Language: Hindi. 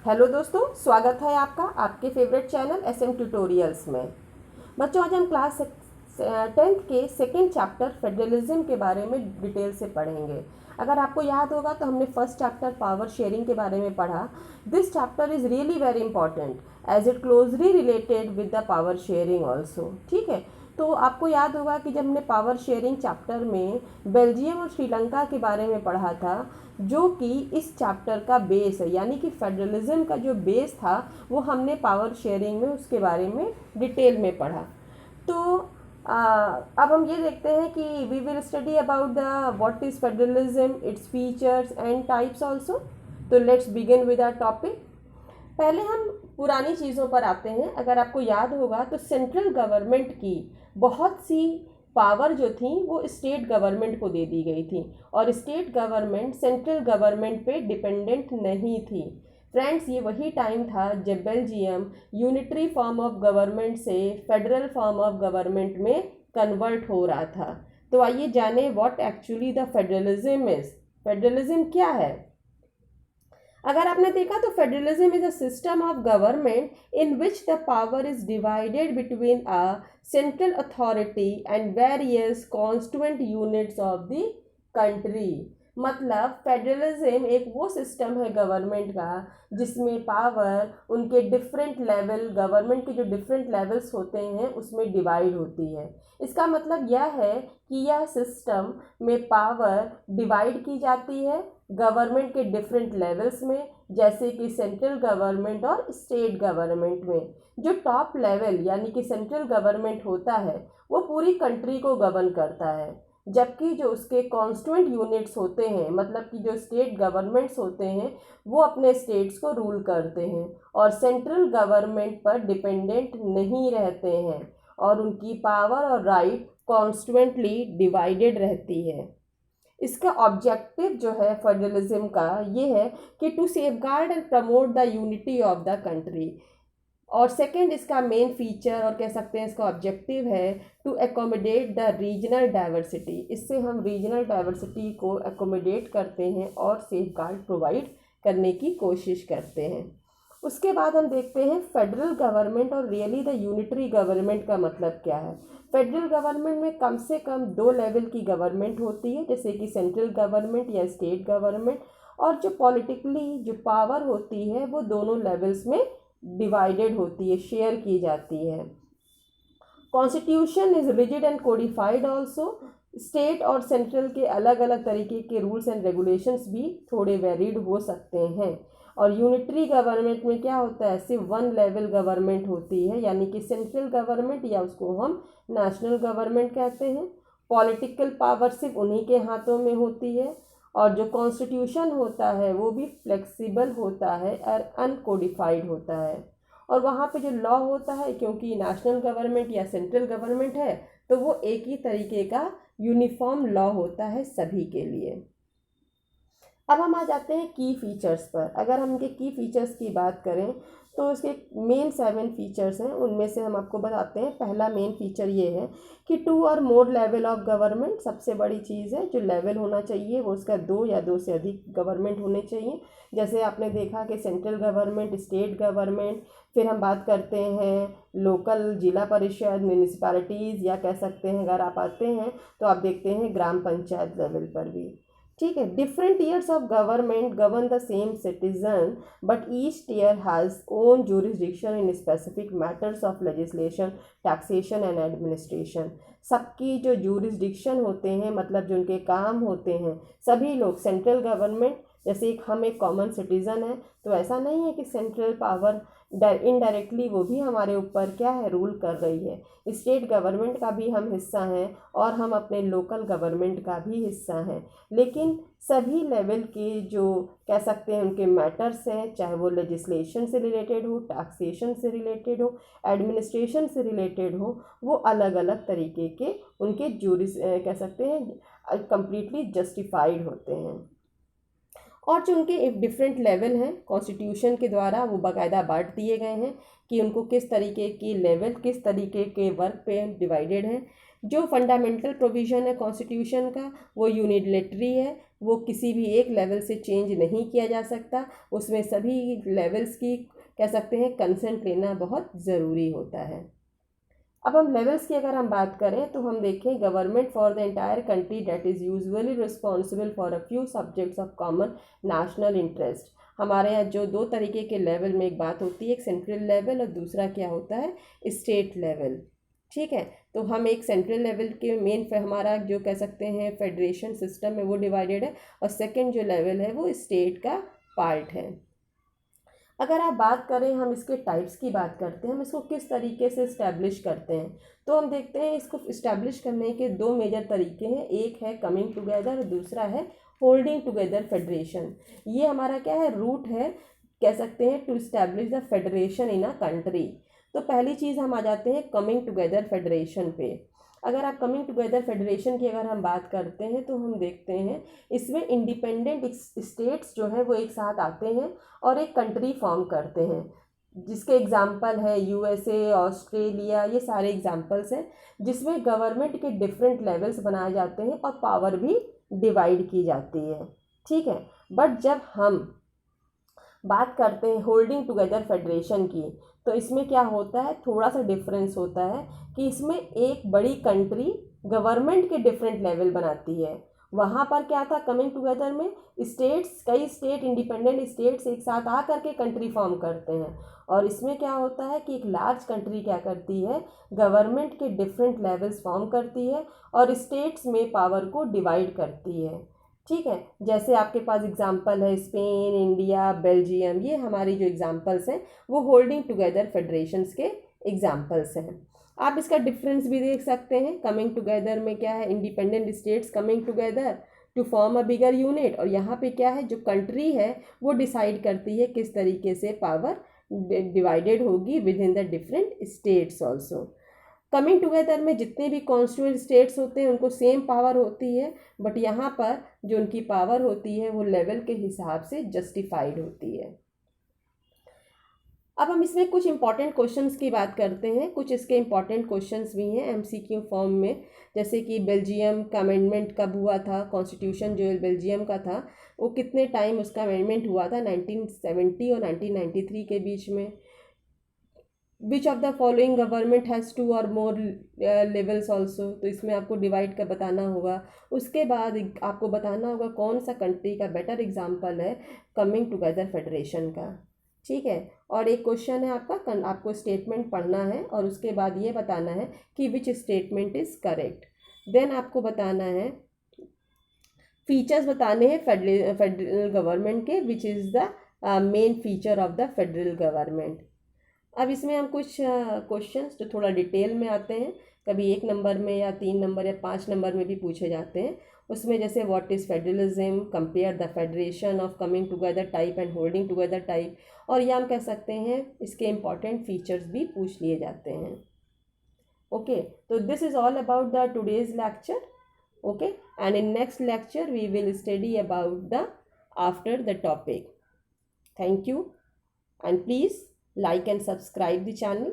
हेलो दोस्तों, स्वागत है आपका आपके फेवरेट चैनल एसएम ट्यूटोरियल्स में। बच्चों, आज हम क्लास 10th के सेकेंड चैप्टर फेडरलिज्म के बारे में डिटेल से पढ़ेंगे। अगर आपको याद होगा तो हमने फर्स्ट चैप्टर पावर शेयरिंग के बारे में पढ़ा। This chapter is really very important as it closely related with the power sharing also. ठीक है, तो आपको याद होगा कि जब हमने पावर शेयरिंग चैप्टर में बेल्जियम और श्रीलंका के बारे में पढ़ा था, जो कि इस चैप्टर का बेस है, यानी कि फेडरलिज्म का जो बेस था वो हमने पावर शेयरिंग में उसके बारे में डिटेल में पढ़ा। तो अब हम ये देखते हैं कि we will study about the what is federalism, its features and types also. तो let's begin with our topic. पहले हम पुरानी चीज़ों पर आते हैं। अगर आपको याद होगा तो सेंट्रल गवर्नमेंट की बहुत सी पावर जो थी वो स्टेट गवर्नमेंट को दे दी गई थी, और स्टेट गवर्नमेंट सेंट्रल गवर्नमेंट पे डिपेंडेंट नहीं थी। फ्रेंड्स, ये वही टाइम था जब Belgium unitary form of government से फेडरल फॉर्म ऑफ गवर्नमेंट में कन्वर्ट हो रहा था। तो आइए जाने what actually the federalism is. Federalism क्या है? अगर आपने देखा तो federalism is a system of government in which the power is divided between a central authority and various constituent units of the country. मतलब फेडरलिज्म एक वो सिस्टम है गवर्नमेंट का जिसमें पावर उनके डिफरेंट लेवल, गवर्नमेंट के जो डिफरेंट लेवल्स होते हैं उसमें डिवाइड होती है। इसका मतलब यह है कि यह सिस्टम में पावर डिवाइड की जाती है गवर्नमेंट के डिफरेंट लेवल्स में, जैसे कि सेंट्रल गवर्नमेंट और स्टेट गवर्नमेंट में। जो टॉप लेवल यानी कि सेंट्रल गवर्नमेंट होता है वो पूरी कंट्री को गवर्न करता है, जबकि जो उसके कॉन्स्टिट्यूएंट यूनिट्स होते हैं, मतलब कि जो स्टेट गवर्नमेंट्स होते हैं, वो अपने स्टेट्स को रूल करते हैं और सेंट्रल गवर्नमेंट पर डिपेंडेंट नहीं रहते हैं, और उनकी पावर और राइट कॉन्स्टिट्यूएंटली डिवाइडेड रहती है। इसका ऑब्जेक्टिव जो है फेडरलिज्म का ये है कि to safeguard and promote the unity of the country. और सेकंड इसका मेन फीचर और कह सकते हैं इसका ऑब्जेक्टिव है to accommodate the regional diversity. इससे हम रीजनल डाइवर्सिटी को एकोमोडेट करते हैं और सेफगार्ड प्रोवाइड करने की कोशिश करते हैं। उसके बाद हम देखते हैं फेडरल गवर्नमेंट और रियली द यूनिटरी गवर्नमेंट का मतलब क्या है। फेडरल गवर्नमेंट में कम से कम 2 लेवल की गवर्नमेंट होती है, जैसे कि सेंट्रल गवर्नमेंट या स्टेट गवर्नमेंट, और जो पॉलिटिकली जो पावर होती है वो दोनों लेवल्स में डिवाइडेड होती है, शेयर की जाती है। Constitution is rigid and codified also. State और सेंट्रल के अलग अलग तरीके के रूल्स एंड रेगुलेशंस भी थोड़े वेरिड हो सकते हैं। और यूनिटरी गवर्नमेंट में क्या होता है, सिर्फ 1 लेवल गवर्नमेंट होती है, यानी कि सेंट्रल गवर्नमेंट या उसको हम नेशनल गवर्नमेंट कहते हैं। पॉलिटिकल पावर सिर्फ उन्हीं के हाथों में होती है, और जो कॉन्स्टिट्यूशन होता है वो भी फ्लेक्सिबल होता है और अनकोडिफाइड होता है। और वहाँ पे जो लॉ होता है, क्योंकि नेशनल गवर्नमेंट या सेंट्रल गवर्नमेंट है, तो वो एक ही तरीके का यूनिफॉर्म लॉ होता है सभी के लिए। अब हम आ जाते हैं की फीचर्स पर। अगर हम इनके की फीचर्स की बात करें तो इसके मेन 7 फीचर्स हैं, उनमें से हम आपको बताते हैं। पहला मेन फीचर ये है कि 2 और मोर लेवल ऑफ गवर्नमेंट। सबसे बड़ी चीज़ है जो लेवल होना चाहिए वो उसका 2 या 2 से अधिक गवर्नमेंट होने चाहिए। जैसे आपने देखा कि सेंट्रल गवर्नमेंट, स्टेट गवर्नमेंट, फिर हम बात करते हैं लोकल, जिला परिषद, म्यूनिसिपैलिटीज़, या कह सकते हैं अगर आप आते हैं तो आप देखते हैं ग्राम पंचायत लेवल पर भी। ठीक है, different years of government govern the same citizen but each year has own jurisdiction in specific matters of legislation, taxation and administration. सबकी जो जुरिस्डिक्शन होते हैं, मतलब जो उनके काम होते हैं, सभी लोग सेंट्रल गवर्नमेंट, जैसे हम एक कॉमन सिटीज़न है, तो ऐसा नहीं है कि सेंट्रल पावर इनडायरेक्टली वो भी हमारे ऊपर क्या है, रूल कर रही है। स्टेट गवर्नमेंट का भी हम हिस्सा हैं और हम अपने लोकल गवर्नमेंट का भी हिस्सा हैं, लेकिन सभी लेवल के जो कह सकते हैं उनके मैटर्स हैं, चाहे वो लेजिस्लेशन से रिलेटेड हो, टैक्सेशन से रिलेटेड हो, एडमिनिस्ट्रेशन से रिलेटेड हो, वो अलग अलग तरीके के उनके जूरिस कह सकते हैं कंप्लीटली जस्टिफाइड होते हैं। और जो उनके एक डिफरेंट लेवल हैं कॉन्स्टिट्यूशन के द्वारा वो बाकायदा बांट दिए गए हैं कि उनको किस तरीके की लेवल, किस तरीके के वर्क पे डिवाइडेड है। जो फंडामेंटल प्रोविज़न है कॉन्स्टिट्यूशन का वो यूनिलैटरली है, वो किसी भी एक लेवल से चेंज नहीं किया जा सकता, उसमें सभी लेवल्स की कह सकते हैं कंसेंट लेना बहुत ज़रूरी होता है। अब हम लेवल्स की अगर हम बात करें तो हम देखें government for the entire country that is usually responsible for a few subjects of common national interest. हमारे यहाँ जो दो तरीके के लेवल में एक बात होती है, एक सेंट्रल लेवल और दूसरा क्या होता है, स्टेट लेवल। ठीक है, तो हम एक सेंट्रल लेवल के मेन हमारा जो कह सकते हैं फेडरेशन सिस्टम है वो डिवाइडेड है, और सेकेंड जो लेवल है वो स्टेट का पार्ट है। अगर आप बात करें, हम इसके टाइप्स की बात करते हैं, हम इसको किस तरीके से इस्टेब्लिश करते हैं, तो हम देखते हैं इसको इस्टेब्लिश करने के दो मेजर तरीके हैं। एक है कमिंग टुगेदर और दूसरा है होल्डिंग टुगेदर फेडरेशन। ये हमारा क्या है, रूट है कह सकते हैं to establish the federation in a country. तो पहली चीज़ हम आ जाते हैं कमिंग टुगेदर फेडरेशन पे। अगर आप कमिंग टुगेदर फेडरेशन की अगर हम बात करते हैं तो हम देखते हैं इसमें इंडिपेंडेंट स्टेट्स जो है वो एक साथ आते हैं और एक कंट्री फॉर्म करते हैं, जिसके एग्जांपल है यूएसए, ऑस्ट्रेलिया, ये सारे एग्जांपल्स हैं, जिसमें गवर्नमेंट के डिफरेंट लेवल्स बनाए जाते हैं और पावर भी डिवाइड की जाती है। ठीक है, बट जब हम बात करते हैं होल्डिंग टुगेदर फेडरेशन की, तो इसमें क्या होता है, थोड़ा सा डिफरेंस होता है कि इसमें एक बड़ी कंट्री गवर्नमेंट के डिफरेंट लेवल बनाती है। वहाँ पर क्या था, कमिंग टुगेदर में स्टेट्स, कई स्टेट, इंडिपेंडेंट स्टेट्स एक साथ आ करके कंट्री फॉर्म करते हैं, और इसमें क्या होता है कि एक लार्ज कंट्री क्या करती है, गवर्नमेंट के डिफरेंट लेवल्स फॉर्म करती है और स्टेट्स में पावर को डिवाइड करती है। ठीक है, जैसे आपके पास एग्जांपल है स्पेन, इंडिया, बेल्जियम, ये हमारी जो एग्जांपल्स हैं वो होल्डिंग टुगेदर फेडरेशंस के एग्जांपल्स हैं। आप इसका डिफरेंस भी देख सकते हैं, कमिंग टुगेदर में क्या है, independent states coming together to form a bigger unit, और यहाँ पे क्या है, जो कंट्री है वो डिसाइड करती है किस तरीके से पावर डिवाइडेड होगी with in the different states also. Coming together में जितने भी कॉन्स्टिट्यूएंट स्टेट्स होते हैं उनको सेम पावर होती है, बट यहाँ पर जो उनकी पावर होती है वो लेवल के हिसाब से जस्टिफाइड होती है। अब हम इसमें कुछ इंपॉर्टेंट क्वेश्चंस की बात करते हैं, कुछ इसके इंपॉर्टेंट क्वेश्चंस भी हैं एमसीक्यू फॉर्म में, जैसे कि बेल्जियम का अमेंडमेंट कब हुआ था, कॉन्स्टिट्यूशन जो बेल्जियम का था वो कितने टाइम उसका अमेंडमेंट हुआ था, 1970 और 1993 के बीच में। Which of the following government has two or more levels also, तो इसमें आपको डिवाइड कर बताना होगा। उसके बाद आपको बताना होगा कौन सा कंट्री का बेटर एग्जाम्पल है कमिंग टुगेदर फेडरेशन का। ठीक है, और एक क्वेश्चन है आपका, आपको स्टेटमेंट पढ़ना है और उसके बाद ये बताना है कि which statement is correct. Then आपको बताना है फीचर्स बताने हैं फेडरल गवर्नमेंट के, which is the main feature of the federal government. अब इसमें हम कुछ क्वेश्चंस जो थोड़ा डिटेल में आते हैं, कभी 1 नंबर में या 3 नंबर या 5 नंबर में भी पूछे जाते हैं। उसमें जैसे what is federalism, compare the federation of coming together type and holding together type, और ये हम कह सकते हैं इसके इंपॉर्टेंट फीचर्स भी पूछ लिए जाते हैं। ओके, तो this is all about the today's lecture. Okay, and in next lecture we will study about the after the topic. Thank you, and please like and subscribe the channel.